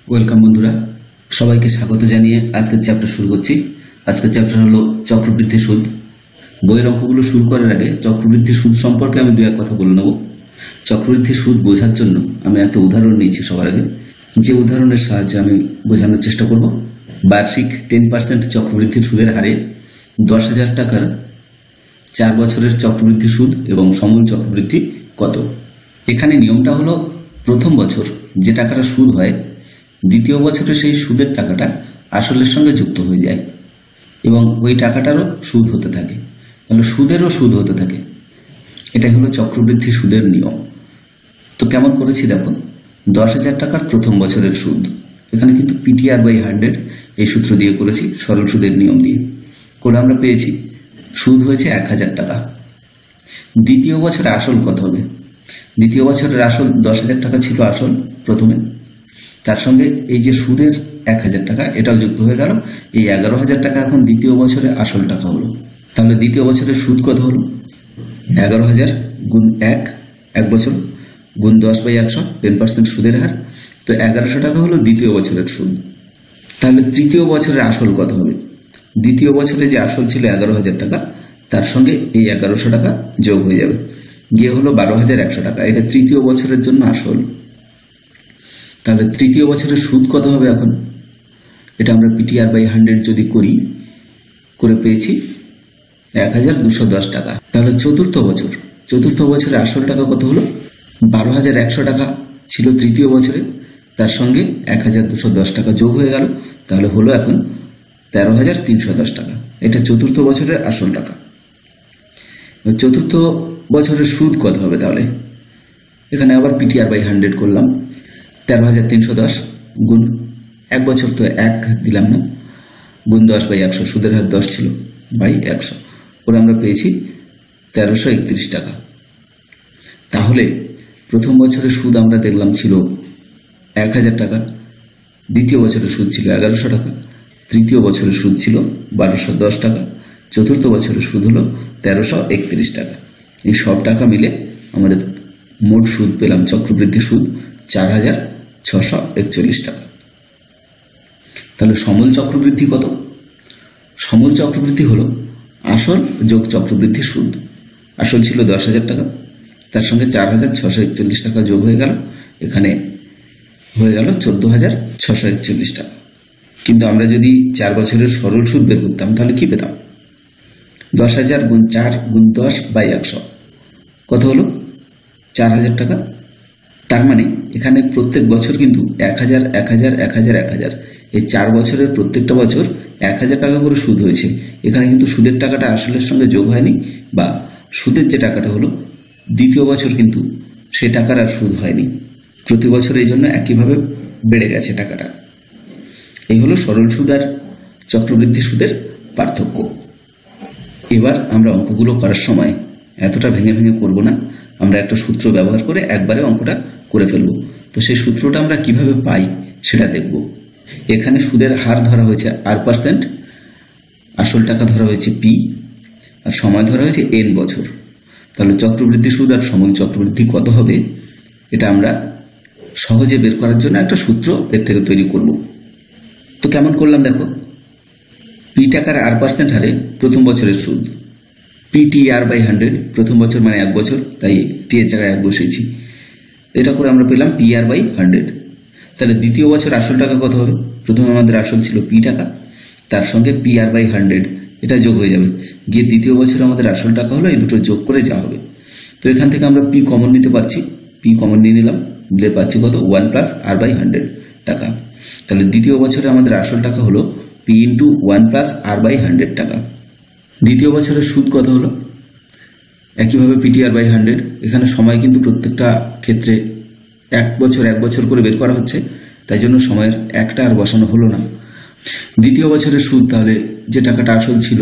Welcome বন্ধুরা, সবাইকে স্বাগত জানিয়ে আজকের চ্যাপ্টার শুরু করছি। আজকের চ্যাপ্টার হলো চক্রবৃদ্ধি সুদ। বইয়ের অঙ্কগুলো শুরু করার আগে চক্রবৃদ্ধি সুদ সম্পর্কে আমি দু এক কথা বলে নেব। চক্রবৃদ্ধি সুদ বোঝার জন্য আমি একটা উদাহরণ নিয়েছি সবার আগে, যে উদাহরণের সাহায্যে আমি বোঝানোর চেষ্টা করব বার্ষিক 10% চক্রবৃদ্ধি সুদের হারে 10,000 টাকার 4 বছরের চক্রবৃদ্ধি সুদ এবং সমূল চক্রবৃদ্ধি কত। এখানে নিয়মটা হলো, প্রথম বছর যে টাকাটা সুদ হয়, দ্বিতীয় বছরে সেই সুদের টাকাটা আসলের সঙ্গে যুক্ত হয়ে যায় এবং ওই টাকাটারও সুদ হতে থাকে, তাহলে সুদেরও সুদ হতে থাকে। এটাই হলো চক্রবৃদ্ধি সুদের নিয়ম। তো কেমন করেছি দেখো, 10,000 টাকার প্রথম বছরের সুদ, এখানে কিন্তু PTR/100 এই সূত্র দিয়ে করেছি, সরল সুদের নিয়ম দিয়ে করে আমরা পেয়েছি সুদ হয়েছে 1,000 টাকা। দ্বিতীয় বছরে আসল কত হবে? দ্বিতীয় বছরের আসল 10,000 টাকা ছিল আসল প্রথমে, তার সঙ্গে এই যে সুদের 1,000 টাকা এটাও যুক্ত হয়ে গেল, এই 11,000 টাকা এখন দ্বিতীয় বছরে আসল টাকা হলো। তাহলে দ্বিতীয় বছরের সুদ কত হলো? 11,000 গুণ 1 বছর গুণ 10/100, 10% সুদের হার। তো 1100 টাকা হলো দ্বিতীয় বছরের সুদ। তাহলে তৃতীয় বছরের আসল কত হবে? দ্বিতীয় বছরে যে আসল ছিল 11,000 টাকা, তার সঙ্গে এই 1100 টাকা যোগ হয়ে যাবে, গিয়ে হলো 12,100 টাকা। এটা তৃতীয় বছরের জন্য আসল। তাহলে তৃতীয় বছরের সুদ কত হবে এখন? এটা আমরা PTR/100 যদি করে পেয়েছি 1,210 টাকা। তাহলে চতুর্থ বছরে আসল টাকা কত হলো? 12,100 টাকা ছিল তৃতীয় বছরে, তার সঙ্গে 1,210 টাকা যোগ হয়ে গেল, তাহলে হলো এখন 13,310 টাকা। এটা চতুর্থ বছরের আসল টাকা। চতুর্থ বছরের সুদ কত হবে? তাহলে এখানে আবার PTR/100 করলাম, 13,310 গুণ 1 বছর তো 1 দিলাম না, গুণ 10/100, সুদের হার 10 ছিল, বাই 100 করে আমরা পেয়েছি 1331 টাকা। তাহলে প্রথম বছরের সুদ আমরা দেখলাম ছিল 1,000 টাকা, দ্বিতীয় বছরের সুদ ছিল 1100 টাকা, তৃতীয় বছরের সুদ ছিল 1210 টাকা, চতুর্থ বছরের সুদ হলো 1331 টাকা। এই সব টাকা মিলে আমাদের মোট সুদ পেলাম, চক্রবৃদ্ধি সুদ 4,641 টাকা। তাহলে সমূল চক্রবৃদ্ধি কত? সমূল চক্রবৃদ্ধি হলো আসল যোগ চক্রবৃদ্ধি সুদ। আসল ছিল 10,000 টাকা, তার সঙ্গে 4,641 টাকা যোগ হয়ে গেল, এখানে হয়ে গেল 14,641 টাকা। কিন্তু আমরা যদি 4 বছরের সরল সুদ বের করতাম তাহলে কি পেতাম? 10,000 গুণ 4 গুণ 10/100 কত হলো? 4,000 টাকা। তার মানে এখানে প্রত্যেক বছর কিন্তু 1,000 1,000 1,000 1,000, এই 4 বছরের প্রত্যেকটা বছর 1,000 টাকা করে সুদ হয়েছে। এখানে কিন্তু সুদের টাকাটা আসলের সঙ্গে যোগ হয়নি, বা সুদের যে টাকাটা হলো দ্বিতীয় বছর কিন্তু সে টাকার আর সুদ হয়নি প্রতি বছর, এই জন্য একইভাবে বেড়ে গেছে টাকাটা। এই হলো সরল সুদ আর চক্রবৃদ্ধি সুদের পার্থক্য। এবার আমরা অঙ্কগুলো করার সময় এতটা ভেঙে ভেঙে করব না, আমরা একটা সূত্র ব্যবহার করে একবারে অঙ্কটা করে ফেলবো। তো সেই সূত্রটা আমরা কিভাবে পাই সেটা দেখব। এখানে সুদের হার ধরা হয়েছে R%, আসল টাকা ধরা হয়েছে P, আর সময় ধরা হয়েছে N বছর। তাহলে চক্রবৃদ্ধি সুদ আর সমূল চক্রবৃদ্ধি কত হবে এটা আমরা সহজে বের করার জন্য একটা সূত্র এর থেকে তৈরি করব। তো কেমন করলাম দেখো, P টাকার R% হারে প্রথম বছরের সুদ, PTR/100, প্রথম বছর মানে 1 বছর, তাই T এর জায়গায় 1 বসিয়েছি। এটা করে আমরা পেলাম PR/100। তাহলে দ্বিতীয় বছর আসল টাকা কত হবে? প্রথমে আমাদের আসল ছিল P টাকা, তার সঙ্গে PR/100 এটা যোগ হয়ে যাবে, গিয়ে দ্বিতীয় বছর আমাদের আসল টাকা হলো, এই দুটো যোগ করে যা হবে। তো এখান থেকে আমরা P কমন নিতে পারছি, P কমন নিয়ে নিলাম, নিলে পাচ্ছি কত? 1 + R/100 টাকা। তাহলে দ্বিতীয় বছরে আমাদের আসল টাকা হলো P × 1 + R/100 টাকা। দ্বিতীয় বছরের সুদ কত হলো? একইভাবে PTR/100, এখানে সময় কিন্তু প্রত্যেকটা ক্ষেত্রে 1 বছর করে বের করা হচ্ছে, তাই জন্য সময়ের একটা আর বসানো হলো না। দ্বিতীয় বছরের সুদ, তাহলে যে টাকাটা আসল ছিল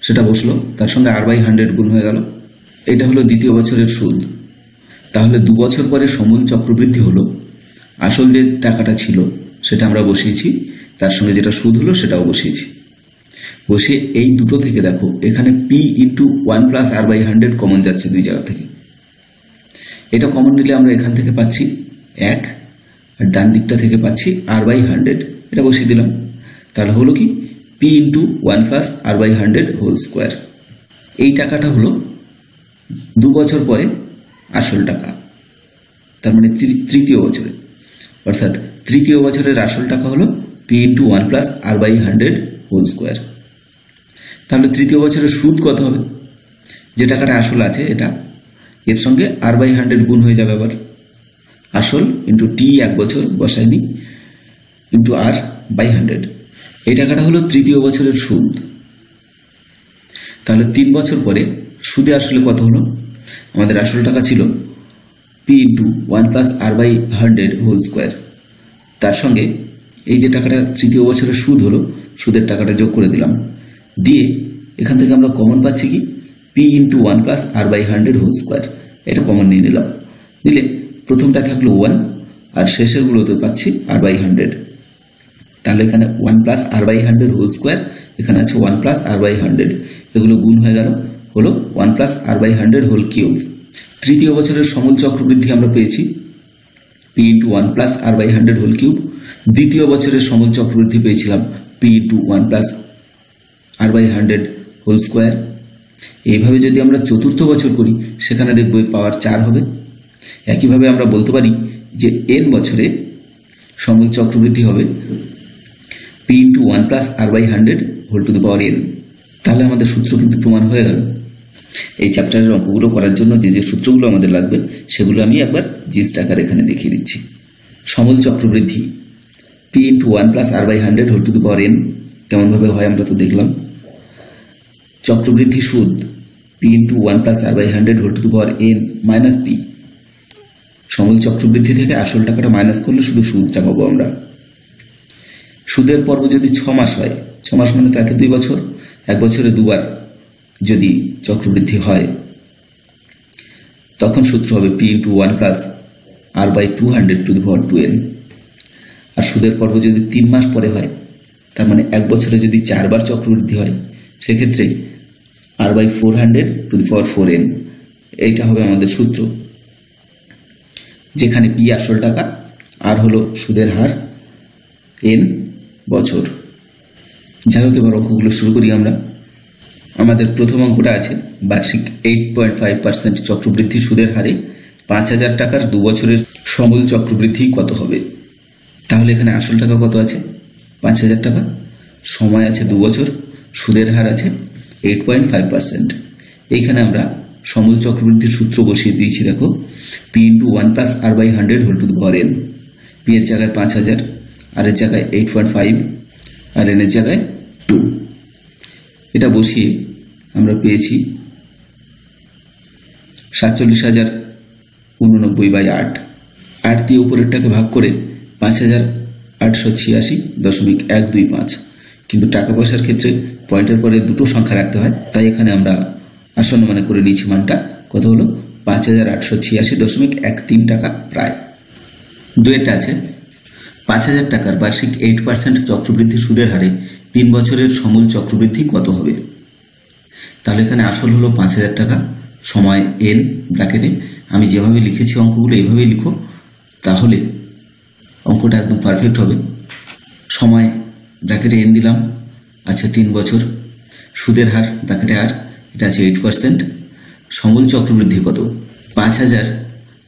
সেটা বসলো, তার সঙ্গে R/100 গুণ হয়ে গেল, এটা হলো দ্বিতীয় বছরের সুদ। তাহলে 2 বছর পরে সমূল চক্রবৃদ্ধি হলো, আসল যে টাকাটা ছিল সেটা আমরা বসিয়েছি, তার সঙ্গে যেটা সুদ হলো সেটাও বসিয়েছি। বসে এই দুটো থেকে দেখো, এখানে P × 1 + R/100 কমন যাচ্ছে দুই জায়গা থেকে। এটা কমন নিলে আমরা এখান থেকে পাচ্ছি 1, আর ডান দিকটা থেকে পাচ্ছি r/100, এটা বসিয়ে দিলাম। তাহলে হলো কি p into 1 plus r/100 whole square. এই টাকাটা হলো 2 বছর পরে আসল টাকা, তার মানে তৃতীয় বছরে, অর্থাৎ তৃতীয় বছরের আসল টাকা হলো p into 1 plus r/100 whole square. তাহলে তৃতীয় বছরের সুদ কত হবে? যে টাকাটা আসল আছে এটা, এর সঙ্গে r/100 গুণ হয়ে যাবে, আবার আসল ইন্টু টি 1 বছর বসায়নি ইন্টু r/100। এই টাকাটা হলো তৃতীয় বছরের সুদ। তাহলে 3 বছর পরে সুদে আসলে কত হলো? আমাদের আসল টাকা ছিল p into 1 plus r/100 whole square, তার সঙ্গে এই যে টাকাটা তৃতীয় বছরের সুদ হলো, সুদের টাকাটা যোগ করে দিলাম, দিয়ে এখান থেকে আমরা কমন পাচ্ছি কি p into 1 plus r/100 whole square. এটা কমন নিয়ে নিলাম, নিলে প্রথমটা থাকলো 1 আর শেষেরগুলোতে পাচ্ছি r/100। তাহলে এখানে 1 প্লাস r/100 হোল স্কোয়ার, এখানে আছে 1 প্লাস r/100, এগুলো গুণ হয়ে গেল, হলো 1 প্লাস r/100 হোল কিউব। তৃতীয় বছরের সমূল চক্রবৃদ্ধি আমরা পেয়েছি p into 1 plus r/100 whole cube. দ্বিতীয় বছরের সমূল চক্রবৃদ্ধি পেয়েছিলাম p into 1 plus r/100 whole square. এইভাবে যদি আমরা চতুর্থ বছর করি সেখানে দেখব পাওয়ার 4 হবে। একইভাবে আমরা বলতে পারি যে n বছরে সমূল চক্রবৃদ্ধি হবে p into 1 plus r/100 whole to the power n। তাহলে আমাদের সূত্র কিন্তু প্রমাণ হয়ে গেল। এই চ্যাপ্টারের অঙ্কগুলো করার জন্য যে যে সূত্রগুলো আমাদের লাগবে সেগুলো আমি একবার জিস্ট আকারে এখানে দেখিয়ে দিচ্ছি। সমূল চক্রবৃদ্ধি p into 1 plus r/100 whole to the power n কেমনভাবে হয় আমরা তো দেখলাম। চক্রবৃদ্ধি সুদ p into 1 plus r/100 whole to the power n minus p। সমূল চক্রবৃদ্ধি থেকে আসল টাকাটা মাইনাস করলে শুধু সুদটা পাবো আমরা। সুদের পর্ব যদি 6 মাস হয়, 6 মাস মানে তো 2 বছর, 1 বছরে 2 বার যদি চক্রবৃদ্ধি হয় তখন সূত্র হবে p into 1 plus r/200 two the power 2n। আর সুদের পর্ব যদি 3 মাস পরে হয়, তার মানে 1 বছরে যদি 4 বার চক্রবৃদ্ধি হয়, সেক্ষেত্রে r/400 two the power 4n। এইটা হবে আমাদের সূত্র, যেখানে p আসল টাকা, আর হলো সুদের হার, n বছর। যাই হোক, এবার অঙ্কগুলো শুরু করি আমরা। আমাদের প্রথম অঙ্কটা আছে বার্ষিক 8.5% চক্রবৃদ্ধি সুদের হারে 5,000 টাকার 2 বছরের সমূল চক্রবৃদ্ধি কত হবে? তাহলে এখানে আসল টাকা কত আছে? 5,000 টাকা, সময় আছে 2 বছর, সুদের হার আছে 8.5%। এইখানে আমরা সমূল চক্রবৃদ্ধির সূত্র বসিয়ে দিয়েছি, দেখো p into 1 plus r/100 whole to the power n। p এর জায়গায় 5,000, আর এর জায়গায় 8.5, আর n এর জায়গায় 2। এটা বসিয়ে আমরা পেয়েছি 47,089/8। 8 দিয়ে উপরেরটাকে ভাগ করে 5,886.125। কিন্তু টাকা পয়সার ক্ষেত্রে পয়েন্টের পরে দুটো সংখ্যা রাখতে হয়, তাই এখানে আমরা আসন্ন মানে করে নিয়েছি। মানটা কত হলো? 5,886.13 টাকা প্রায়। দুয়েরটা আছে 5,000 টাকার বার্ষিক 8% চক্রবৃদ্ধি সুদের হারে 3 বছরের সমূল চক্রবৃদ্ধি কত হবে? তাহলে এখানে আসল হলো 5,000 টাকা, সময় n ব্র্যাকেটে। আমি যেভাবে লিখেছি অঙ্কগুলো এইভাবেই লিখো, তাহলে অঙ্কটা একদম পারফেক্ট হবে। সময় ব্র্যাকেটে n দিলাম, আচ্ছা 3 বছর। সুদের হার ব্র্যাকেটে r, এটা আছে 8%। সমূল চক্রবৃদ্ধি কত? 5,000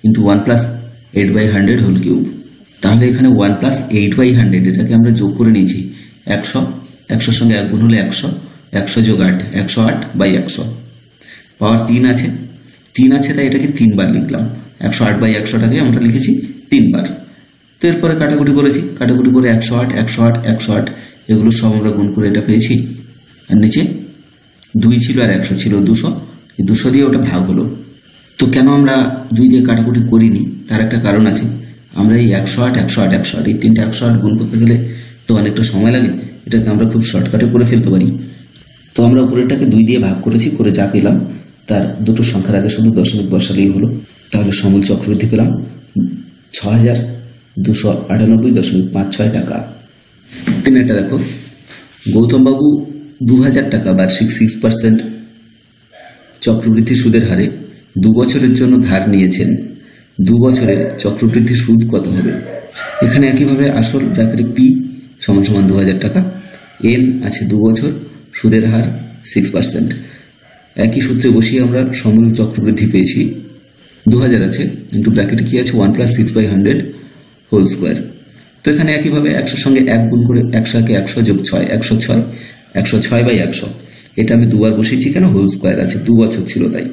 ইন্টু 1 প্লাস 8/100 হোল কিউব। তাহলে এখানে 1 প্লাস 8/100 এটাকে আমরা যোগ করে নিয়েছি 100, 100 সঙ্গে 1 গুণ হলে 100, 100 যোগ 8, 108/100। পাওয়ার 3 আছে, 3 আছে তাই এটাকে 3 বার লিখলাম। 108/100টাকে আমরা লিখেছি 3 বার। তো এরপরে কাটাকুটি করেছি, কাটাকুটি করে 108, 108, 108 এগুলো সব আমরা গুণ করে এটা পেয়েছি। আর নিচে 2 ছিল আর 100 ছিল, 200। এই 200 দিয়ে ওটা ভাগ হলো। তো কেন আমরা 2 দিয়ে কাটাকুটি করিনি তার একটা কারণ আছে। আমরা এই 108, 108, 108 এই 3টা 108 গুণ করতে গেলে তো অনেকটা সময় লাগে, এটাকে আমরা খুব শর্টকাটে করে ফেলতে পারি। তো আমরা উপরেরটাকে 2 দিয়ে ভাগ করেছি, করে যা পেলাম তার দুটো সংখ্যার আগে শুধু দশমিক বসালেই হলো। তাহলে সমূল চক্রবৃদ্ধি পেলাম 6,298.56 টাকা। 3টা দেখো, গৌতমবাবু 2,000 টাকা বার্ষিক 6% চক্রবৃদ্ধি সুদের হারে 2 বছরের জন্য ধার নিয়েছেন। 2 বছরের চক্রবৃদ্ধি সুদ কত হবে? এখানে একইভাবে আসল ব্র্যাকেটে পি সমান সমান 2000 টাকা, এন আছে 2 বছর, সুদের হার 6%। একই সূত্রে বসিয়ে আমরা সমূল চক্রবৃদ্ধি পেয়েছি 2000 আছে ইন্টু ব্র্যাকেটে কি আছে 1 + 6/100 হোল স্কোয়ার। তো এখানে একইভাবে 100 সঙ্গে 1 গুণ করে 100 কে 100 যোগ 6 106 106/100। এটা আমি দুবার বসিয়েছি কেন, হোল স্কোয়ার আছে, 2 বছর ছিল তাই।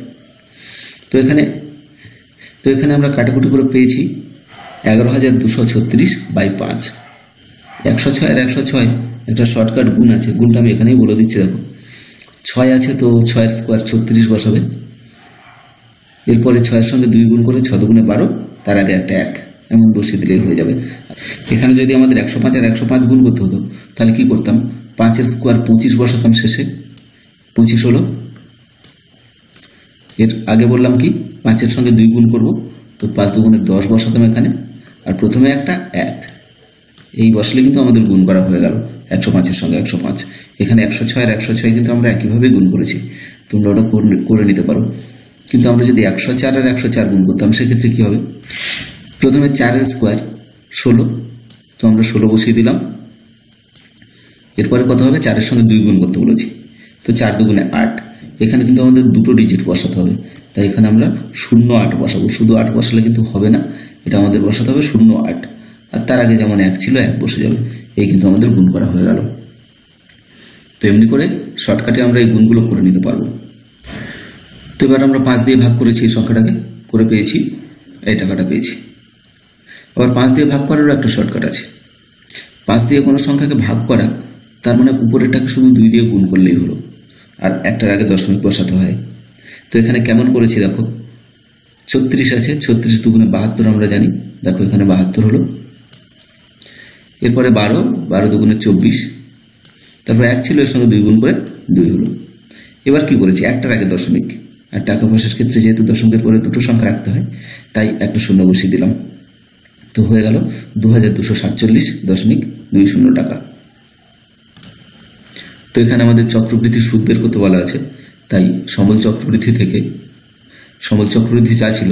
তো এখানে আমরা কাটাকুটি করে পেয়েছি 11236/5। 106 আর 106 একটা শর্টকাট গুণ আছে, গুণটা আমি এখানেই বলে দিচ্ছি। দেখো 6 আছে তো 6 এর স্কোয়ার 36 বসাবেন। এরপরে 6 এর সঙ্গে 2 গুণ করে 6 দুগুণে 12, তার আগে একটা 1 এমন বসিয়ে দিলেই হয়ে যাবে। এখানে যদি আমাদের 105 আর 105 গুণ করতে হতো তাহলে কি করতাম, 5 এর স্কোয়ার 25 বসাতাম, শেষে 25 হলো। এর আগে বললাম কি 5 এর সঙ্গে 2 গুণ করব, তো 5 দুগুণে 10 বসাতাম এখানে, আর প্রথমে একটা 1 এই বসলে কিন্তু আমাদের গুণ করা হয়ে গেল 105 এর সঙ্গে 105। এখানে 106 আর 106 কিন্তু আমরা একইভাবে গুণ করেছি, তোমরা ওটা করে নিতে পারো। কিন্তু আমরা যদি 104 আর 104 গুণ করতাম সেক্ষেত্রে কি হবে, প্রথমে 4 এর স্কোয়ার 16, তো আমরা 16 বসিয়ে দিলাম। এরপরে কত হবে, 4 এর সঙ্গে 2 গুণ করতে বলেছি, তো 4 দুগুণে 8। এখানে কিন্তু আমাদের দুটো ডিজিট বসাতে হবে, তাই এখানে আমরা 08 বসাবো। শুধু 8 বসালে কিন্তু হবে না, এটা আমাদের বসাতে হবে 08, আর তার আগে যেমন 1 ছিল 1 বসে যাবে। এই কিন্তু আমাদের গুণ করা হয়ে গেল। তো এমনি করে শর্টকাটে আমরা এই গুণগুলো করে নিতে পারবো। তো এবার আমরা 5 দিয়ে ভাগ করেছি এই সংখ্যাটাকে, করে পেয়েছি এই টাকাটা পেয়েছি। আবার 5 দিয়ে ভাগ করারও একটা শর্টকাট আছে। 5 দিয়ে কোনো সংখ্যাকে ভাগ করা, তার মানে উপরেরটাকে শুধু 2 দিয়ে গুণ করলেই হলো, আর একটার আগে দশমিক বসাতে হয়। তো এখানে কেমন করেছি দেখো, 36 আছে, 36 দুগুণে 72 আমরা জানি, দেখো এখানে 72 হলো। এরপরে 12 দুগুণে 24, তারপর 1 ছিল, এর সঙ্গে 2 গুণ করে 2 হলো। এবার কি করেছি, একটার আগে দশমিক, আর টাকা পয়সার ক্ষেত্রে যেহেতু দশমিকের পরে দুটো সংখ্যা রাখতে হয় তাই একটা শূন্য বসিয়ে দিলাম। তো হয়ে গেল 2247.20 টাকা। তো এখানে আমাদের চক্রবৃদ্ধি সুদ বের করতে বলা আছে, তাই সমল চক্রবৃদ্ধি যা ছিল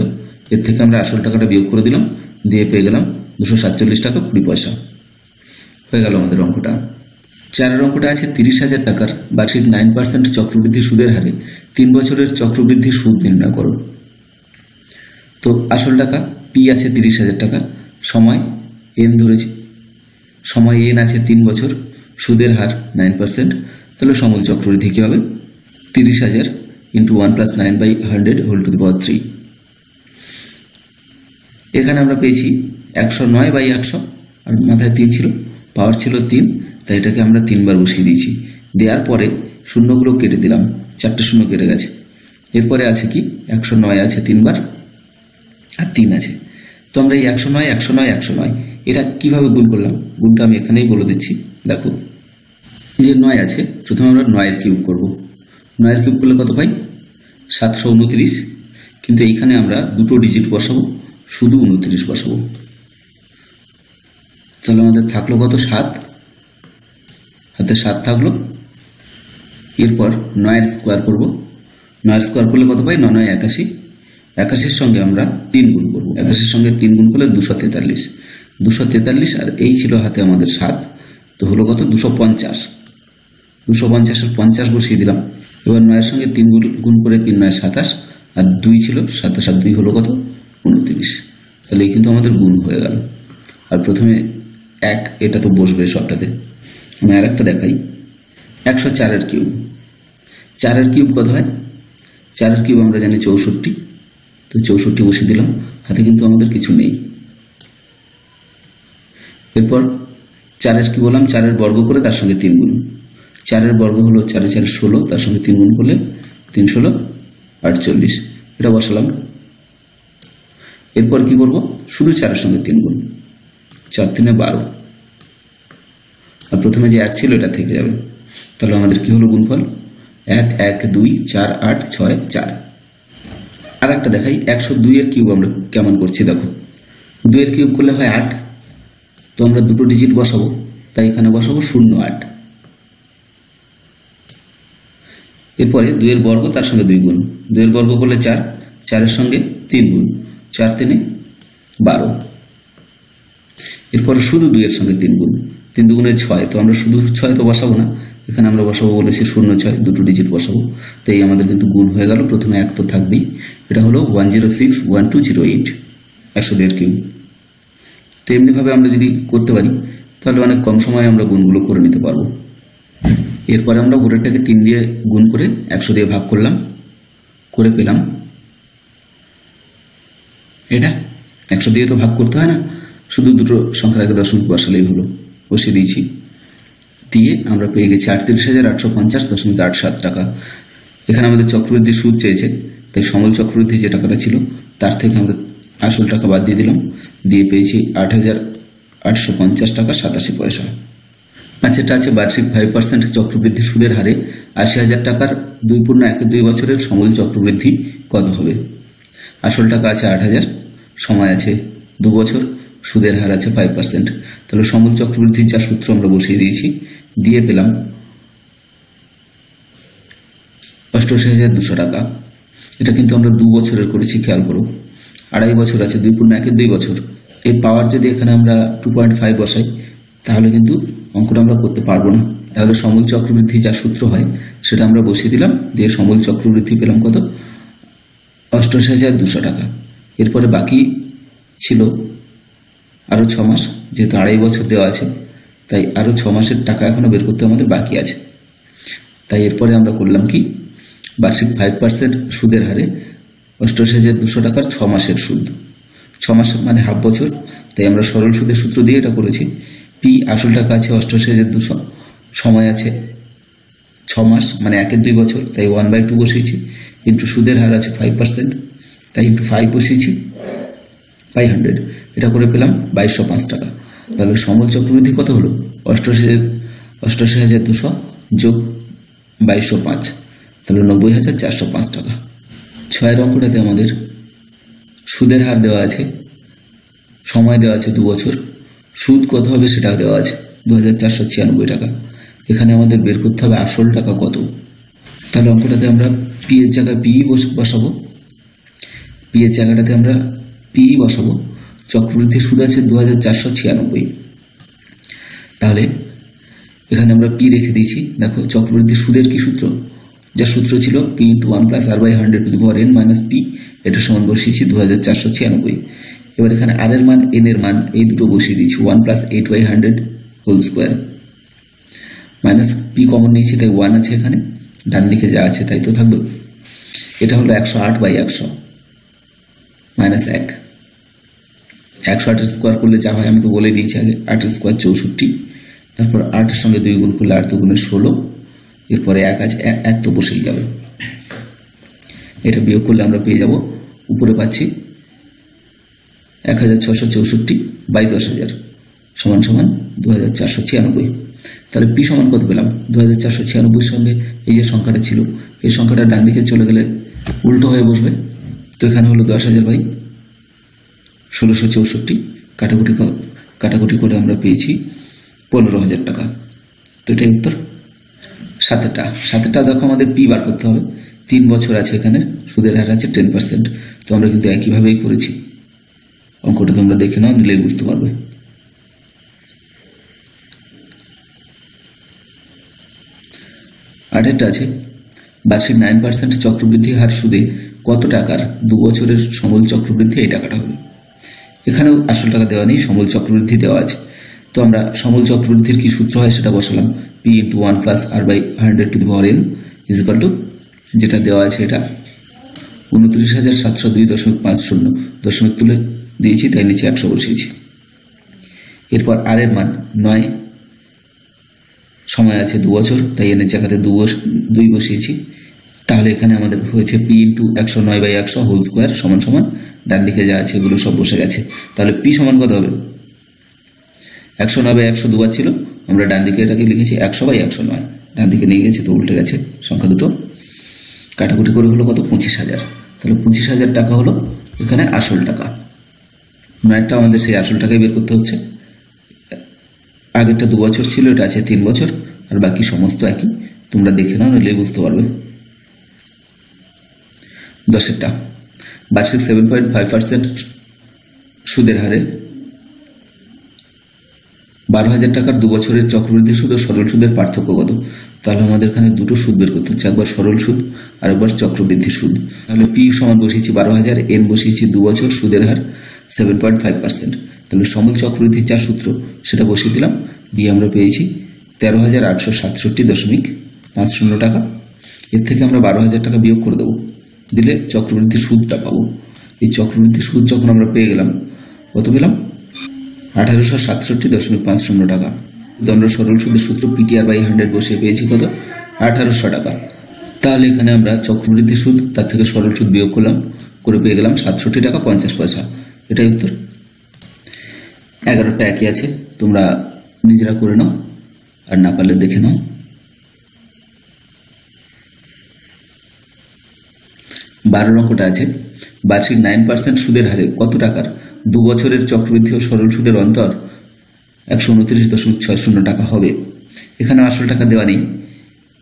এর থেকে আমরা আসল টাকাটা বিয়োগ করে দিলাম, দিয়ে পেয়ে গেলাম 247 টাকা 20 পয়সা। হয়ে গেল আমাদের অঙ্কটা। 4 অঙ্কটা আছে 30,000 টাকার বার্ষিক 9% চক্রবৃদ্ধি সুদের হারে 3 বছরের চক্রবৃদ্ধি সুদ নির্ণয় করো। তো আসল টাকা পি আছে 30,000 টাকা, সময় এন ধরেছি, সময় এন আছে 3 বছর, সুদের হার 9%। তাহলে সমল চক্রবৃদ্ধি কি হবে, 30,000 × 1 + 9/100 হোল টু দি পাওয়ার 3। এখানে আমরা পেয়েছি 109/100, আর মাথায় 3 ছিল, পাওয়ার ছিল 3, তাই এটাকে আমরা 3 বার বসিয়ে দিয়েছি। দেওয়ার পরে শূন্যগুলো কেটে দিলাম, 4টে শূন্য কেটে গেছে। এরপরে আছে কি 109 আছে 3 বার, আর 3 আছে। তো আমরা এই 109 এটা কিভাবে গুণ করলাম, গুণটা আমি এখানেই বলে দিচ্ছি। দেখো যে 9 আছে, প্রথমে আমরা 9 এর কিউব করব। 9 এর কিউব করলে কত পাই, 729। কিন্তু এইখানে আমরা দুটো ডিজিট বসাবো, শুধু 29 বসাবো। তাহলে আমাদের থাকলো কত, 7, হাতে 7 থাকলো। এরপর 9 এর স্কোয়ার করব। 9 এর স্কোয়ার করলে কত পাই, 9 9 81। 81-র সঙ্গে আমরা 3 গুণ করবো। 81-এর সঙ্গে 3 গুণ করলে 243। আর এই ছিল হাতে আমাদের 7, তো হলো কত, 250। 250-এর 50 বসিয়ে দিলাম। এবার 9 এর সঙ্গে 3 গুণ করে 3 9 27, আর 2 ছিল, 27 আর 2 হলো কত, 29। তাহলে এই কিন্তু আমাদের গুণ হয়ে গেল। আর প্রথমে 1, এটা তো বসবে সবটাতে। আমি আর একটা দেখাই, 104 এর কিউব। 4 এর কিউব কত হয়, 4 এর কিউব আমরা জানি 64, তো 64 বসিয়ে দিলাম, হাতে কিন্তু আমাদের কিছু নেই। এরপর 4 এর কি বললাম, 4 এর বর্গ করে তার সঙ্গে 3 গুণ। 4 এর বর্গ হলো 4 4 16, তার সঙ্গে 3 গুণ করলে 3 16 48, এটা বসালাম। এরপর কি করব, শুধু 4 এর সঙ্গে 3 গুণ, 4 3 12, আর প্রথমে যে 1 ছিল এটা থেকে যাবে। তাহলে আমাদের কি হলো গুণফল, 1 1 2 4 8 6 4। আর একটা দেখাই, 102 এর কিউব আমরা কেমন করছি দেখো। 2 এর কিউব করলে হয় 8, তো আমরা দুটো ডিজিট বসাবো, তাই এখানে বসাবো 08। এরপরে 2 এর বর্গ তার সঙ্গে 2 গুণ। 2 এর বর্গ করলে 4, 4 এর সঙ্গে 3 গুণ, 4 3 12। এরপর শুধু 2 এর সঙ্গে 3 গুণ, 3 দুগুণে 6, তো আমরা শুধু 6 তো বসাবো না, এখানে আমরা বসাবো বলেছি 0 6, দুটো ডিজিট বসাবো, তো এই আমাদের কিন্তু গুণ হয়ে গেল। প্রথমে 1 তো থাকবেই, এটা হলো 1061208, 100 কিউব। তো এমনিভাবে আমরা যদি করতে পারি তাহলে অনেক কম সময়ে আমরা গুণগুলো করে নিতে পারবো। এরপরে আমরা উপরেরটাকে 3 দিয়ে গুণ করে 100 দিয়ে ভাগ করলাম, করে পেলাম এটা। 100 দিয়ে তো ভাগ করতে হয় না, শুধু দুটো সংখ্যার আগে দশমিক বসালেই হলো, বসিয়ে দিয়েছি। দিয়ে আমরা পেয়ে গেছি 38,850.87 টাকা। এখানে আমাদের চক্রবৃদ্ধি সুদ চেয়েছে, তাই সমল চক্রবৃদ্ধি যে টাকাটা ছিল তার থেকে আমরা আসল টাকা বাদ দিয়ে দিলাম, দিয়ে পেয়েছি 8,850 টাকা 87 পয়সা। পাঁচেরটা আছে বার্ষিক 5% চক্রবৃদ্ধি সুদের হারে 80,000 টাকার 2.12 বছরের সমল চক্রবৃদ্ধি কত হবে? আসল টাকা আছে 8,000, সময় আছে 2 বছর, সুদের হার আছে 5%। তাহলে সমল চক্রবৃদ্ধির যা সূত্র আমরা বসিয়ে দিয়েছি, দিয়ে পেলাম 88,200 টাকা। এটা কিন্তু আমরা 2 বছরের করেছি, খেয়াল করো। 2.5 বছর আছে, 2.12 বছর। এই পাওয়ার যদি এখানে আমরা 2.5 বসাই তাহলে কিন্তু অঙ্কটা আমরা করতে পারবো না। তাহলে সমল চক্রবৃদ্ধি যা সূত্র হয় সেটা আমরা বসিয়ে দিলাম, দিয়ে সমল চক্রবৃদ্ধি পেলাম কত? 88,200 টাকা। এরপরে বাকি ছিল আরও 6 মাস, যেহেতু 2.5 বছর দেওয়া আছে তাই আরও 6 মাসের টাকা এখনো বের করতে আমাদের বাকি আছে। তাই এরপরে আমরা করলাম কি, বার্ষিক 5% সুদের হারে 88,200 টাকার 6 মাসের সুদ। 6 মাস মানে হাফ বছর, তাই আমরা সরল সুদের সূত্র দিয়ে এটা করেছি। পি আসল টাকা আছে 88,200, সময় আছে 6 মাস মানে 1/2 বছর, তাই 1/2 বসিয়েছি, ইন্টু সুদের হার আছে 5%, তাই ইন্টু 5 বসিয়েছি, 500। এটা করে পেলাম 2205 টাকা। তাহলে সমল চক্রবৃদ্ধি কত হলো? 88,200 যোগ 2205, তাহলে 90,405 টাকা। 6 অঙ্কটাতে আমাদের সুদের হার দেওয়া আছে, সময় দেওয়া আছে 2 বছর, সুদ কত হবে সেটাও দেওয়া আছে 2,496 টাকা। এখানে আমাদের বের করতে হবে আসল টাকা কত। তাহলে অঙ্কটাতে আমরা পি এর জায়গায় পি বসাবো, পি এর জায়গাটাতে আমরা পি বসাবো। চক্রবৃদ্ধি সুদ আছে 2,496। তাহলে এখানে আমরা পি রেখে দিয়েছি। দেখো চক্রবৃদ্ধি সুদের কি সূত্র? যা সূত্র ছিল পি ইন্টু 1 + r/100n - p, এটা সমান বসিয়েছি 2,496। এবার এখানে আর এর মান, এন এর মান, এই দুটো বসিয়ে দিয়েছি 1 + 8/100² মাইনাস পি কমন নিয়েছি, তাই 1 আছে এখানে, ডান দিকে যা আছে তাই তো থাকবে। এটা হলো 108/100 মাইনাস 1। 108 স্কোয়ার করলে যা হয় আমি তো বলে দিয়েছি আগে, 8 স্কোয়ার 64, তারপর 8-এর সঙ্গে 2 গুণ করলে 8 2 16, এরপরে 1 আছে, 1 তো বসেই যাবে। এটা বিয়োগ করলে আমরা পেয়ে যাব, উপরে পাচ্ছি 1,664/10,000 সমান সমান 2,496। তাহলে পি সমান কত পেলাম? 2,496 সঙ্গে এই যে সংখ্যাটা ছিল, এই সংখ্যাটা ডান দিকে চলে গেলে উল্টো হয়ে বসবে, তো এখানে হলো 10,000/1664, কাটাকুটি করে আমরা পেয়েছি 15,000 টাকা। তো এটাই উত্তর। 7টা দেখো আমাদের পি বার করতে হবে। 3 বছর আছে এখানে, সুদের হার আছে 10%, তো আমরা কিন্তু একইভাবেই করেছি। অঙ্কটা তোমরা দেখে নাও, নিলেই বুঝতে পারবে। 8টা আছে বার্ষিক 9% চক্রবৃদ্ধি হার সুদে কত টাকার 2 বছরের সমল চক্রবৃদ্ধি এই টাকাটা হবে। এখানেও আসল টাকা দেওয়া নেই, সমল চক্রবৃদ্ধি দেওয়া আছে। তো আমরা সমল চক্রবৃদ্ধির কি সূত্র হয় সেটা বসালাম, পি ইন্টু 1 + r/100n = যেটা দেওয়া আছে এটা 29,702.50, দশমিক তুলে দিয়েছি, তাই নিচে 100 বসিয়েছি। এরপর আর এর মান 9, সময় আছে 2 বছর, তাই এনের জায়গাতে 2 বসিয়েছি। তাহলে এখানে আমাদের হয়েছে পি ইন্টু 109/100² সমান সমান, ডান দিকে যা আছে এগুলো সব বসে গেছে। তাহলে পি সমান কত হবে? 109/100 দুবার ছিল, আমরা ডান দিকে এটাকে লিখেছি 100/109, ডান দিকে নিয়ে গেছি তো উল্টে গেছে সংখ্যা দুটো। কাটাকুটি করে হলো কত? 25,000। তাহলে 25,000 টাকা হলো এখানে আসল টাকা। নয়টা আমাদের সেই আসল টাকাই বের করতে হচ্ছে। আগেরটা 2 বছর ছিল, এটা আছে 3 বছর, আর বাকি সমস্ত একই। তোমরা দেখে নাও, নিলেই বুঝতে পারবে। 10টা বার্ষিক 7.5% সুদের হারে 12,000 টাকার 2 বছরের চক্রবৃদ্ধি সুদ ও সরল সুদের পার্থক্য কত? তাহলে আমাদের এখানে দুটো সুদ বের করতে হচ্ছে, একবার সরল সুদ আর একবার চক্রবৃদ্ধি সুদ। তাহলে পি সমান বসিয়েছি 12,000, এন বসিয়েছি 2 বছর, সুদের হার 7.5%। তাহলে সমূল চক্রবৃদ্ধির যা সূত্র সেটা বসিয়ে দিলাম, দিয়ে আমরা পেয়েছি 13,867.50 টাকা। এর থেকে আমরা 12,000 টাকা বিয়োগ করে দেবো, দিলে চক্রবৃদ্ধির সুদটা পাবো। এই চক্রবৃদ্ধির সুদ যখন আমরা পেয়ে গেলাম, কত পেলাম? 1867.50 টাকা। আমরা সরল সুদের সূত্র PTR/100 বসিয়ে পেয়েছি কত? 1800 টাকা। তাহলে এখানে আমরা চক্রবৃদ্ধি সুদ, তার থেকে সরল সুদ বিয়োগ করলাম, করে পেয়ে গেলাম 67 টাকা 50 পয়সা। এটাই উত্তর। 11টা একই আছে, তোমরা নিজেরা করে নাও, আর না পারলে দেখে নাও। 12 অঙ্কটা আছে, বার্ষিক 9% সুদের হারে কত টাকার 2 বছরের চক্রবৃদ্ধি ও সরল সুদের অন্তর 129.60 টাকা হবে। এখানে আসল টাকা দেওয়া নেই,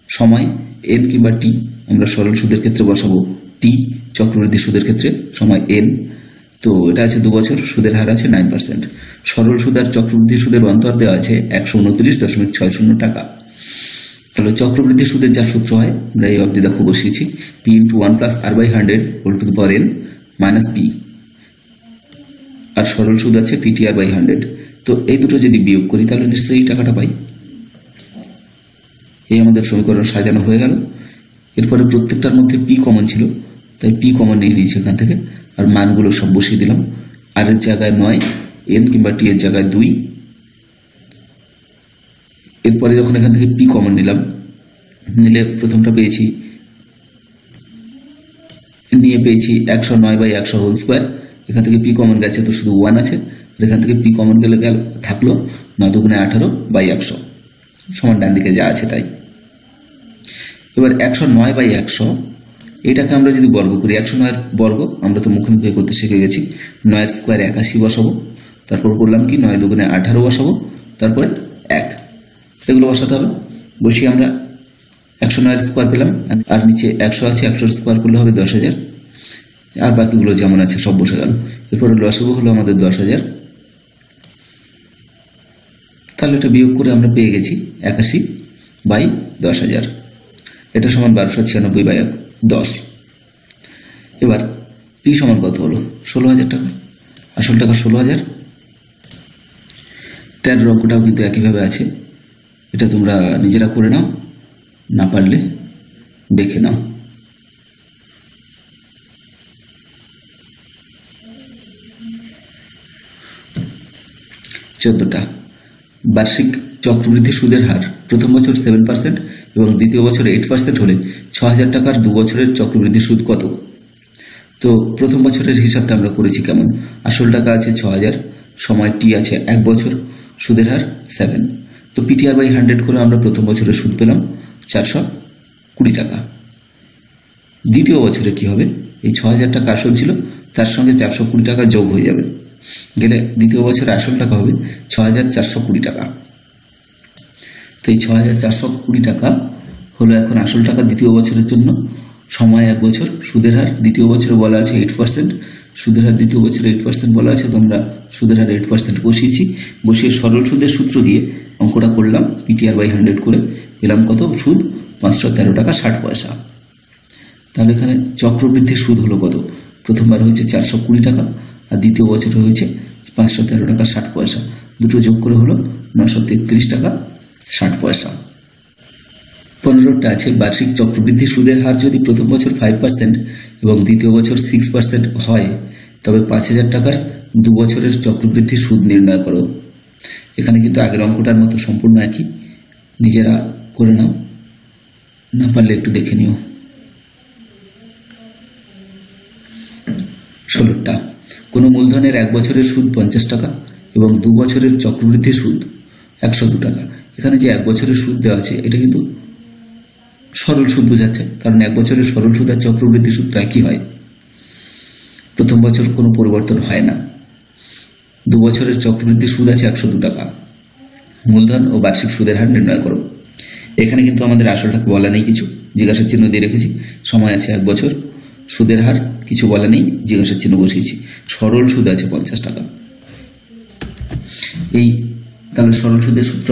সময় এন কিংবা টি আমরা সরল সুদের ক্ষেত্রে বসাবো টি, চক্রবৃদ্ধি সুদের ক্ষেত্রে সময় এন। তো এটা আছে 2 বছর, সুদের হার আছে 9%। সরল সুদ আর চক্রবৃদ্ধি সুদের অন্তর দেওয়া আছে 129.60 টাকা। তাহলে চক্রবৃদ্ধি সুদের যা সূত্র হয় আমরা এই অবধি দেখো বসিয়েছি, P into 1 + r/100 whole to the power n minus P, আর সরল সুদ আছে PTR/100। তো এই দুটো যদি বিয়োগ করি তাহলে নিশ্চয়ই টাকাটা পাই। এই আমাদের সমীকরণ সাজানো হয়ে গেল। এরপরে প্রত্যেকটার মধ্যে পি কমন ছিল, তাই পি কমন নিয়ে নিয়েছি এখান থেকে, আর মানগুলো সব বসিয়ে দিলাম। আর এর জায়গায় 9, এন কিংবা টি এর জায়গায় 2। এরপরে যখন এখান থেকে পি কমন নিলাম, নিলে প্রথমটা পেয়েছি, নিয়ে পেয়েছি 109/100 হোল স্কোয়ার। এখান থেকে পি কমন গেছে তো শুধু 1 আছে, আর এখান থেকে পি কমন গেলে থাকলো 9 × 18/100 সমান ডান দিকে যা আছে তাই। এবার 109/100 এটাকে আমরা যদি বর্গ করি, 109 বর্গ আমরা তো মুখোমুখি করতে শিখে গেছি, 9 স্কোয়ার 81 বসাবো, তারপর করলাম কি 9 × 18 বসাবো, তারপরে 1, এগুলো বসাতে হবে। বসিয়ে আমরা 109 স্কোয়ার পেলাম, আর নিচে 100 আছে, 100 স্কোয়ার করলে হবে 10,000, আর বাকিগুলো যেমন আছে সব বসে গেল। এরপরে লসাগু হলো আমাদের 10,000। তাহলে এটা বিয়োগ করে আমরা পেয়ে গেছি 81/10,000, এটা সমান 1296/10। এবার পি সমান কত হলো? 16,000 টাকা। আসল টাকা 16,000। 13 অঙ্কটাও কিন্তু একইভাবে আছে, এটা তোমরা নিজেরা করে নাও, না পারলে দেখে নাও। 14টা বার্ষিক চক্রবৃদ্ধি সুদের হার প্রথম বছর 7% এবং দ্বিতীয় বছরে 8% হলে 6,000 টাকার 2 বছরের চক্রবৃদ্ধি সুদ কত? তো প্রথম বছরের হিসাবটা আমরা করেছি কেমন? আসল টাকা আছে 6,000, সময় টি আছে 1 বছর, সুদের হার 7। তো PTR/100 করে আমরা প্রথম বছরের সুদ পেলাম 420 টাকা। দ্বিতীয় বছরে কি হবে? এই 6,000 টাকা আসল ছিল, তার সঙ্গে 420 টাকা যোগ হয়ে যাবে, গেলে দ্বিতীয় বছরে আসল টাকা হবে 6,420 টাকা। তো এই 6,420 টাকা হলো এখন আসল টাকা দ্বিতীয় বছরের জন্য, সময় 1 বছর, সুদের হার দ্বিতীয় বছরে বলা আছে 8%, সুদের হার দ্বিতীয় বছরে 8% বলা আছে, তোমরা সুদের হার 8% বসিয়েছি, বসিয়ে সরল সুদের সূত্র দিয়ে অঙ্কটা করলাম, PTR/100 করে পেলাম কত? সুদ 513 টাকা 60 পয়সা। তাহলে এখানে চক্রবৃদ্ধির সুদ হলো কত? প্রথমবার হয়েছে 420 টাকা, আর দ্বিতীয় বছরে হয়েছে 513 টাকা 60 পয়সা, দুটো যোগ করে হলো 933 টাকা 60 পয়সা। 15টা আছে বার্ষিক চক্রবৃদ্ধি সুদের হার যদি প্রথম বছর 5% এবং দ্বিতীয় বছর 6% হয়, তবে 5,000 টাকার 2 বছরের চক্রবৃদ্ধি সুদ নির্ণয় করো। এখানে কিন্তু আগের অঙ্কটার মতো সম্পূর্ণ একই, নিজেরা করে নাও, না পারলে একটু দেখে নিও। 16টা কোনো মূলধনের 1 বছরের সুদ 50 টাকা এবং 2 বছরের চক্রবৃদ্ধি সুদ 102 টাকা। এখানে যে 1 বছরের সুদ দেওয়া আছে এটা কিন্তু সরল সুদ বোঝাচ্ছে, কারণ 1 বছরের সরল সুদ আর চক্রবৃদ্ধি সুদ তো একই হয়, প্রথম বছর কোনো পরিবর্তন হয় না। 2 বছরের চক্রবৃদ্ধি সুদ আছে 102 টাকা। মূলধন ও বার্ষিক সুদের হার নির্ণয় করো। এখানে কিন্তু আমাদের আসলটাকে বলা নেই, কিছু জিজ্ঞাসার চিহ্ন দিয়ে রেখেছি, সময় আছে 1 বছর, সুদের হার কিছু বলা নেই, জিজ্ঞাসার চিহ্ন বসিয়েছি, সরল সুদ আছে 50 টাকা। এই তাহলে সরল সুদের সূত্র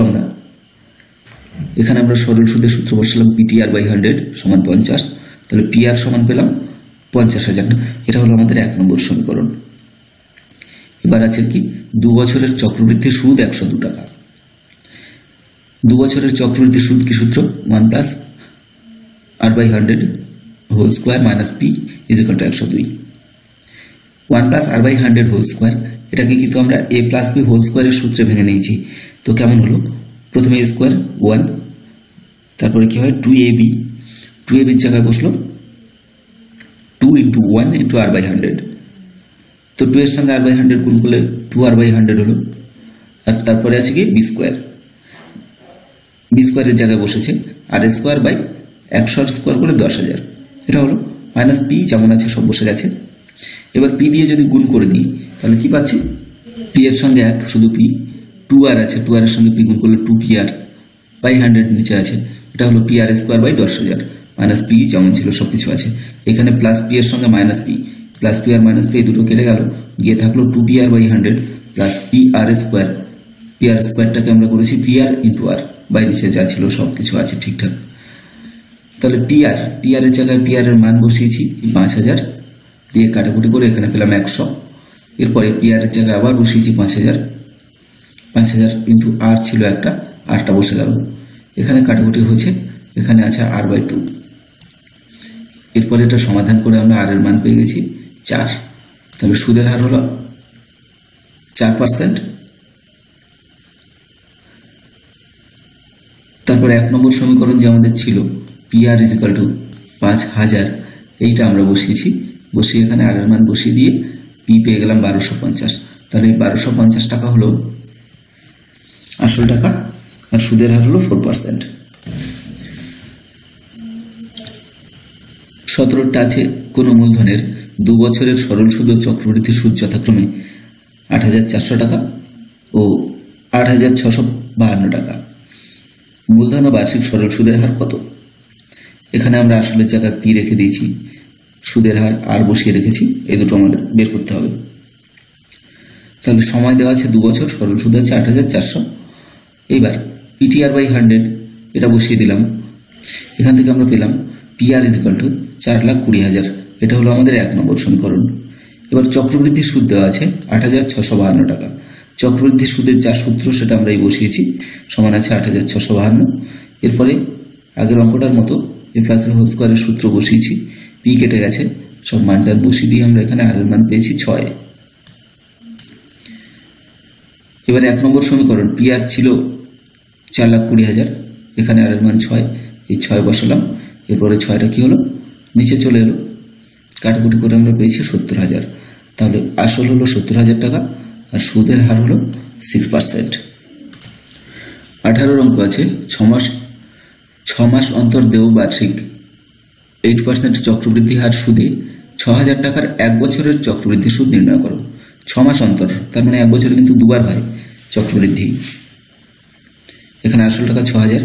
এখানে আমরা সরল সুদের সূত্র বসালাম PTR/100 সমান 50। তাহলে PR সমান পেলাম 50,000 টাকা। এটা হলো আমাদের 1 নম্বর সমীকরণ। এবার আছে কি 2 বছরের চক্রবৃদ্ধি সুদ 102 টাকা। 2 বছরের চক্রবৃদ্ধি সুদ কি সূত্র? 1 + R/100 whole square minus P = 102। 1 + R/100 whole square এটাকে কিন্তু আমরা A + B হোল স্কোয়ারের সূত্রে ভেঙে নিয়েছি। তো কেমন হলো? প্রথমে A স্কোয়ার 1, তারপরে কি হয় 2AB, 2AB এর জায়গায় বসলো 2 × 1 × R/100। তো 2 এর সঙ্গে R/100 গুণ করলে 2R/100 হলো। আর তারপরে আছে কি B স্কোয়ার, B স্কোয়ারের জায়গায় বসেছে R² / 100 করে 10,000। এটা হলো মাইনাস P, যেমন আছে সব বসে গেছে। এবার P দিয়ে যদি গুণ করে দিই তাহলে কি পাচ্ছি? P এর সঙ্গে 1 শুধু P, 2R আছে, 2R এর সঙ্গে P গুণ করলে 2PR/100 নিচে আছে। এটা হলো PR² / 10,000 মাইনাস P, যেমন ছিল সব কিছু আছে। এখানে প্লাস P এর সঙ্গে minus P, plus PR minus P এই দুটো কেটে গেল, গিয়ে থাকলো 2PR/100 প্লাস PR²। PR² আমরা করেছি PR × R, বাই নিচে যা ছিল সব কিছু আছে ঠিকঠাক। তাহলে PR এর জায়গায় PR এর মান বসিয়েছি 5,000, দিয়ে কাটাকুটি করে এখানে পেলাম 100। এরপরে PR এর জায়গায় আবার বসিয়েছি 5,000 × R ছিল একটা, Rটা বসে গেল। এখানে কাটাকুটি হয়েছে, এখানে আছে R/2। এরপরে এটা সমাধান করে আমরা R এর মান পেয়ে গেছি 4। তাহলে সুদের হার হলো 4%। তারপরে 1 নম্বর সমীকরণ যে আমাদের ছিল PR = 5,000, এইটা আমরা বসিয়েছি। বসিয়ে এখানে R এর মান বসিয়ে দিয়ে P পেয়ে গেলাম 1250। তাহলে এই 1250 টাকা হলো আসল টাকা, আর সুদের হার হলো 4%। 17টা আছে কোনো মূলধনের 2 বছরের সরল সুদ ও চক্রবৃদ্ধি সুদ যথাক্রমে 8,400 টাকা ও 8,652 টাকা। মূলধন ও বার্ষিক সরল সুদের হার কত? এখানে আমরা আসলের জায়গায় P রেখে দিয়েছি, সুদের হার R বসিয়ে রেখেছি। এই দুটো আমাদের বের করতে হবে। তাহলে সময় দেওয়া আছে 2 বছর, সরল সুদ আছে 8,400। এইবার PTR/100 এটা বসিয়ে দিলাম। এখান থেকে আমরা পেলাম PR = 4,20,000। এটা হলো আমাদের 1 নম্বর সমীকরণ। এবার চক্রবৃদ্ধি সুদ দেওয়া আছে 8,652 টাকা। চক্রবৃদ্ধি সুদের যা সূত্র সেটা আমরা এই বসিয়েছি, সমান আছে 8,652। এরপরে আগের অঙ্কটার মতো A + B হোল স্কোয়ারের সূত্র বসিয়েছি, P কেটে গেছে, সব মানটা বসিয়ে দিয়ে আমরা এখানে R এর মান পেয়েছি 6। এবার 1 নম্বর সমীকরণ PR ছিল 4,20,000, এখানে R এর মান 6, এই 6 বসালাম। এরপরে 6টা কি হলো? নিচে চলে এলো, কাটাকুটি করে আমরা পেয়েছি 70,000। তাহলে আসল হলো 70,000 টাকা, আর সুদের হার হলো 6%। 18 অঙ্ক আছে 6 মাস অন্তর দেও বার্ষিক 8% চক্রবৃদ্ধি হার সুদে 6,000 টাকার 1 বছরের চক্রবৃদ্ধি সুদ নির্ণয় করো। 6 মাস অন্তর, তার মানে 1 বছরে কিন্তু দুবার হয় চক্রবৃদ্ধি। এখানে আসল টাকা 6,000,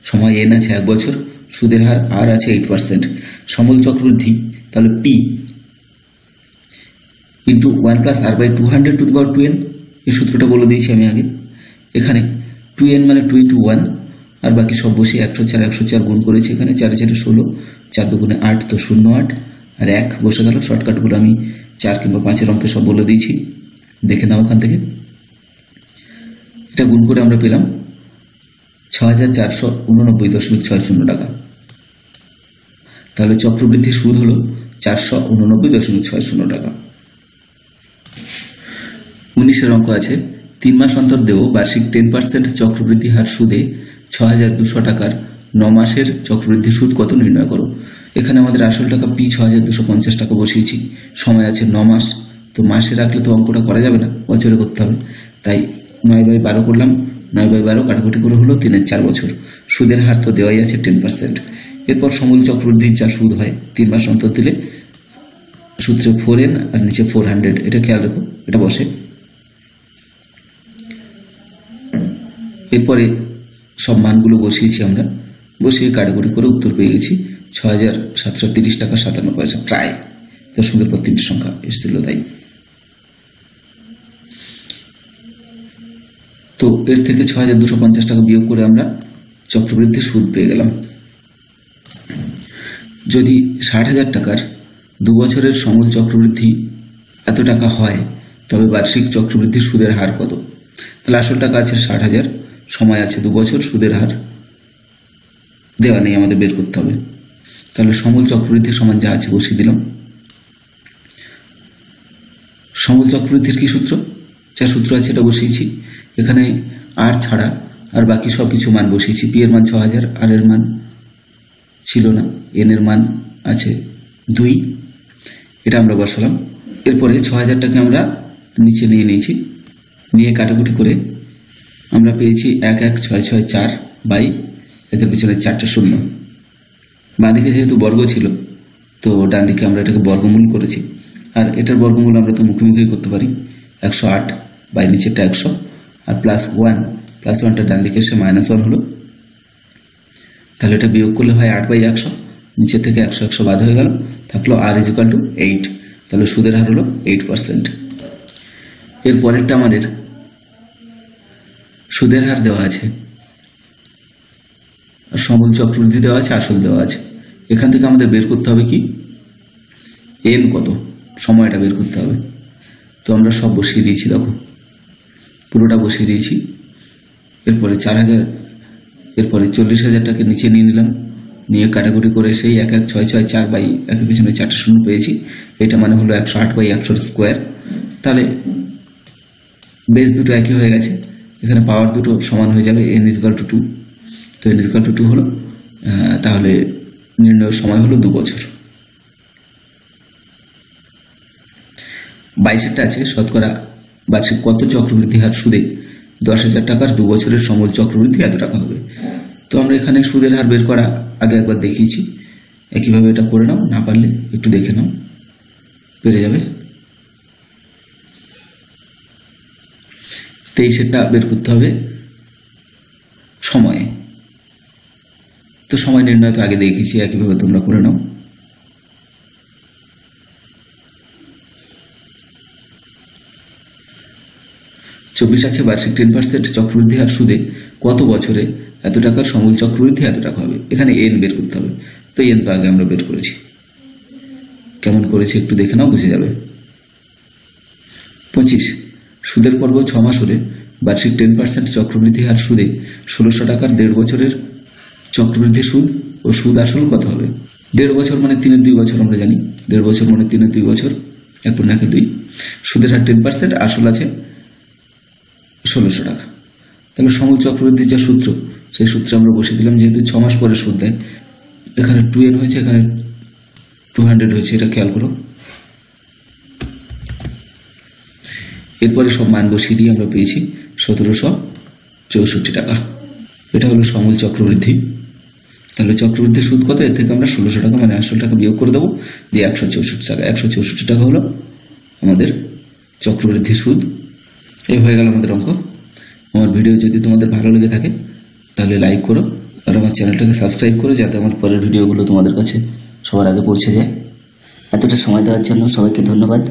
সময় N আছে 1 বছর, সুদের হার R আছে 8%, সমূল চক্রবৃদ্ধি তাহলে P × 1 + R/200⁴ এই সূত্রটা বলে দিয়েছি আমি আগে। এখানে 2n মানে 2 × 1, আর বাকি সব বসে 104 গুণ করেছি। এখানে 4 × 4 = 16, 4 × 2 = 8, তো 0,8 আর 1 বসে গেল। শর্টকাটগুলো আমি 4 কিংবা 5-এর অঙ্কে সব বলে দিয়েছি, দেখে নাও ওখান থেকে। এটা গুণ করে আমরা পেলাম 6,489.60 টাকা। তাহলে চক্রবৃদ্ধি সুদ হলো 489.60 টাকা। 19-এর অঙ্ক আছে 3 মাস অন্তর দেও বার্ষিক 10% চক্রবৃদ্ধি হার সুদে 6,200 টাকার 9 মাসের চক্রবৃদ্ধি সুদ কত নির্ণয় করো। এখানে আমাদের আসল টাকা P 6,250 টাকা বসিয়েছি, সময় আছে 9 মাস। তো মাসে রাখলে তো অঙ্কটা করা যাবে না, বছরে করতে হবে। তাই 9/12 করলাম, 9/12 কাটাকুটি করে হলো 3-4 বছর। সুদের হার তো দেওয়াই আছে 10%। এরপর সমূল চক্রবৃদ্ধির যা সুদ হয় 3 মাস অন্তর দিলে সূত্রে 4n আর নিচে 400, এটা খেয়াল রেখো, এটা বসে। এরপরে সব মানগুলো বসিয়েছি আমরা, বসিয়ে কাটাকুটি করে উত্তর পেয়ে গেছি 6,730 টাকা 57 পয়সা, প্রায় দশমিকের পর 3টে সংখ্যা এসেছিল তাই। তো এর থেকে 6,250 টাকা বিয়োগ করে আমরা চক্রবৃদ্ধি সুদ পেয়ে গেলাম। যদি 60,000 টাকার 2 বছরের সমূল চক্রবৃদ্ধি এত টাকা হয়, তবে বার্ষিক চক্রবৃদ্ধি সুদের হার কত? তাহলে আসল টাকা আছে 60,000, সময় আছে 2 বছর, সুদের হার দেওয়া নেই, আমাদের বের করতে হবে। তাহলে সমূল চক্রবৃদ্ধি সমান যা আছে বসিয়ে দিলাম। সমূল চক্রবৃদ্ধির কি সূত্র? যা সূত্র আছে এটা বসিয়েছি। এখানে আর ছাড়া আর বাকি সব কিছু মান বসিয়েছি। পি এর মান 6,000, আর এর মান ছিল না, এন এর মান আছে 2, এটা আমরা বসালাম। এরপরে 6,000টাকে আমরা নিচে নিয়ে নিয়েছি, নিয়ে কাটাকুটি করে আমরা পেয়েছি 1,1,6,6,4 বাই 1-এর পিছনে 4টে শূন্য। বাঁদিকে যেহেতু বর্গ ছিল, তো ডান দিকে আমরা এটাকে বর্গমূল করেছি। আর এটার বর্গমূল আমরা তো মুখোমুখি করতে পারি, 108 বাই নিচেরটা 100, আর +1টা ডান দিকে এসে -1 হলো। তাহলে এটা বিয়োগ করলে হয় 8/100, নিচের থেকে 100 বাদ হয়ে গেল, থাকলো r = 8। তাহলে সুদের হার হলো 8%। এর পরেরটা আমাদের সুদের হার দেওয়া আছে, সমূল চক্রবৃদ্ধি দেওয়া আছে, আসল দেওয়া আছে। এখান থেকে আমাদের বের করতে হবে কি এন কত, সময়টা বের করতে হবে। তো আমরা সব বসিয়ে দিয়েছি, দেখো পুরোটা বসিয়ে দিয়েছি। এরপরে 4,000, এরপরে 40,000টাকে নিচে নিয়ে নিলাম, নিয়ে কাটাকুটি করে সেই 1,1,6,6,4 বাই 1-এর পিছনে 4টে শূন্য পেয়েছি। এটা মানে হলো 108/100 স্কোয়ার। তাহলে বেস দুটো একই হয়ে গেছে, এখানে পাওয়ার দুটো সমান হয়ে যাবে, n = 2। তো n = 2 হলো, তাহলে নির্ণয়ের সময় হলো 2 বছর। 22-এরটা আছে শতকরা বার্ষিক কত চক্রবৃদ্ধি হার সুদে 10,000 টাকার 2 বছরের সমূল চক্রবৃদ্ধি এত টাকা হবে। তো আমরা এখানে সুদের হার বের করা আগে একবার দেখিয়েছি, একইভাবে এটা করে নাও, না পারলে একটু দেখে নাও, পেরে যাবে। 23-এরটা বের করতে হবে সময়ে। তো সময় নির্ণয় তো আগে দেখিয়েছি, একইভাবে তোমরা করে নাও। চব্বিশ আছে বার্ষিক 10% চক্রবৃদ্ধি হার সুদে কত বছরে এত টাকার সমূল চক্রবৃদ্ধি এত টাকা হবে। এখানে এন বের করতে হবে, তো এন তো আগে আমরা বের করেছি, কেমন করেছি একটু দেখে নাও, বুঝে যাবে। 25 সুদের পর্ব 6 মাস হলে বার্ষিক 10% চক্রবৃদ্ধি হার সুদে 1,600 টাকার 1.5 বছরের চক্রবৃদ্ধি সুদ ও সুদ আসল কত হবে। 1.5 বছর মানে 3-2 বছর, আমরা জানি 1.5 বছর মানে 3-2 বছর, 1×2। সুদের হার 10%, আসল আছে 1,600 টাকা। তাহলে সমূল চক্রবৃদ্ধির যে সূত্র, সেই সূত্রে আমরা বসিয়ে দিলাম। যেহেতু 6 মাস পরে সুদ দেয়, এখানে 2n হয়েছে, এখানে 200 হয়েছে, এটা খেয়াল করো। এরপরে সব মান বসিয়ে দিয়ে আমরা পেয়েছি 1,764 টাকা। এটা হলো সমূল চক্রবৃদ্ধি। তাহলে চক্রবৃদ্ধি সুদ কত, এর থেকে আমরা 1,600 টাকা মানে আসল টাকা বিয়োগ করে দেবো, দিয়ে 164 টাকা। 164 টাকা হলো আমাদের চক্রবৃদ্ধি সুদ। এই হয়ে গেল আমাদের অঙ্ক। আমার ভিডিও যদি তোমাদের ভালো লেগে থাকে তাহলে লাইক করো, আর আমার চ্যানেলটাকে সাবস্ক্রাইব করো, যাতে আমার পরের ভিডিওগুলো তোমাদের কাছে সবার আগে পৌঁছে যায়। এতটা সময় দেওয়ার জন্য সবাইকে ধন্যবাদ।